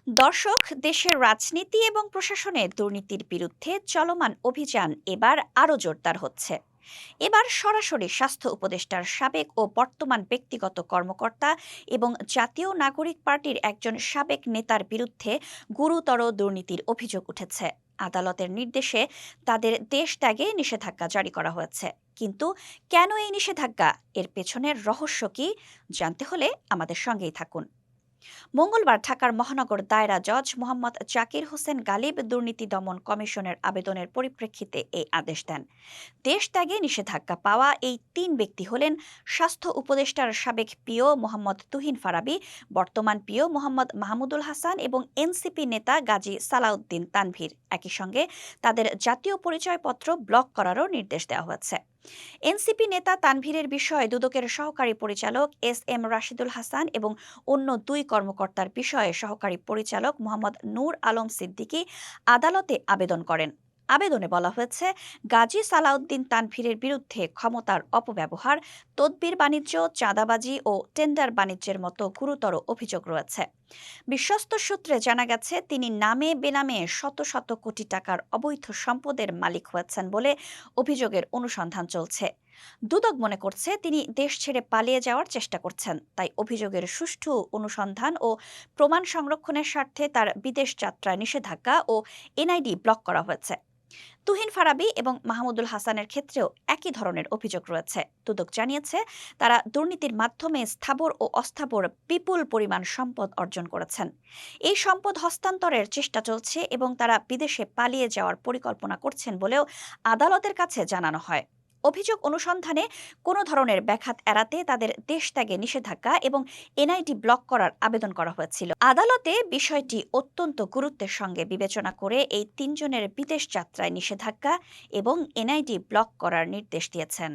দর্শক, দেশের রাজনীতি এবং প্রশাসনে দুর্নীতির বিরুদ্ধে চলমান অভিযান এবার আরও জোরদার হচ্ছে। এবার সরাসরি স্বাস্থ্য উপদেষ্টার সাবেক ও বর্তমান ব্যক্তিগত কর্মকর্তা এবং জাতীয় নাগরিক পার্টির একজন সাবেক নেতার বিরুদ্ধে গুরুতর দুর্নীতির অভিযোগ উঠেছে। আদালতের নির্দেশে তাদের দেশ ত্যাগে নিষেধাজ্ঞা জারি করা হয়েছে। কিন্তু কেন এই নিষেধাজ্ঞা, এর পেছনের রহস্য কি, জানতে হলে আমাদের সঙ্গেই থাকুন। মঙ্গলবার ঢাকার মহানগর দায়রা জজ মোহাম্মদ জাকির হোসেন গালিব দুর্নীতি দমন কমিশনের আবেদনের পরিপ্রেক্ষিতে এই আদেশ দেন। দেশ ত্যাগে নিষেধাজ্ঞা পাওয়া এই তিন ব্যক্তি হলেন স্বাস্থ্য উপদেষ্টার সাবেক পিও মোহাম্মদ তুহিন ফারাবী, বর্তমান পিও মোহাম্মদ মাহমুদুল হাসান এবং এনসিপি নেতা গাজী সালাউদ্দিন তানভীর। একই সঙ্গে তাদের জাতীয় পরিচয়পত্র ব্লক করারও নির্দেশ দেওয়া হয়েছে। এনসিপি নেতা তানভীরের বিষয়ে দুদকের সহকারী পরিচালক এস রাশিদুল হাসান এবং অন্য দুই কর্মকর্তার বিষয়ে সহকারী পরিচালক মোহাম্মদ নূর আলম সিদ্দিকী আদালতে আবেদন করেন। আবেদনে বলা হয়েছে, গাজী সালাউদ্দিন তানভীরের বিরুদ্ধে ক্ষমতার অপব্যবহার, তদবির বাণিজ্য, চাঁদাবাজি ও টেন্ডার বাণিজ্যের মতো গুরুতর অভিযোগ রয়েছে। বিশ্বস্ত সূত্রে জানা গেছে, তিনি নামে বেনামে শত শত কোটি টাকার অবৈধ সম্পদের মালিক হয়েছেন বলে অভিযোগের অনুসন্ধান চলছে। দুদক মনে করছে তিনি দেশ ছেড়ে পালিয়ে যাওয়ার চেষ্টা করছেন, তাই অভিযোগের সুষ্ঠু অনুসন্ধান ও প্রমাণ সংরক্ষণের স্বার্থে তার বিদেশ যাত্রা নিষেধাজ্ঞা ও এনআইডি ব্লক করা হয়েছে। তুহিন ফারাবী এবং মাহমুদুল হাসানের ক্ষেত্রেও একই ধরনের অভিযোগ রয়েছে। দুদক জানিয়েছে, তারা দুর্নীতির মাধ্যমে স্থাবর ও অস্থাবর বিপুল পরিমাণ সম্পদ অর্জন করেছেন। এই সম্পদ হস্তান্তরের চেষ্টা চলছে এবং তারা বিদেশে পালিয়ে যাওয়ার পরিকল্পনা করছেন বলেও আদালতের কাছে জানানো হয়। অভিযোগ অনুসন্ধানে কোনো ধরনের ব্যাঘাত এড়াতে তাদের দেশ ত্যাগে নিষেধাজ্ঞা এবং এনআইডি ব্লক করার আবেদন করা হয়েছিল। আদালতে বিষয়টি অত্যন্ত গুরুত্বের সঙ্গে বিবেচনা করে এই তিনজনের বিদেশ যাত্রায় নিষেধাজ্ঞা এবং এনআইডি ব্লক করার নির্দেশ দিয়েছেন।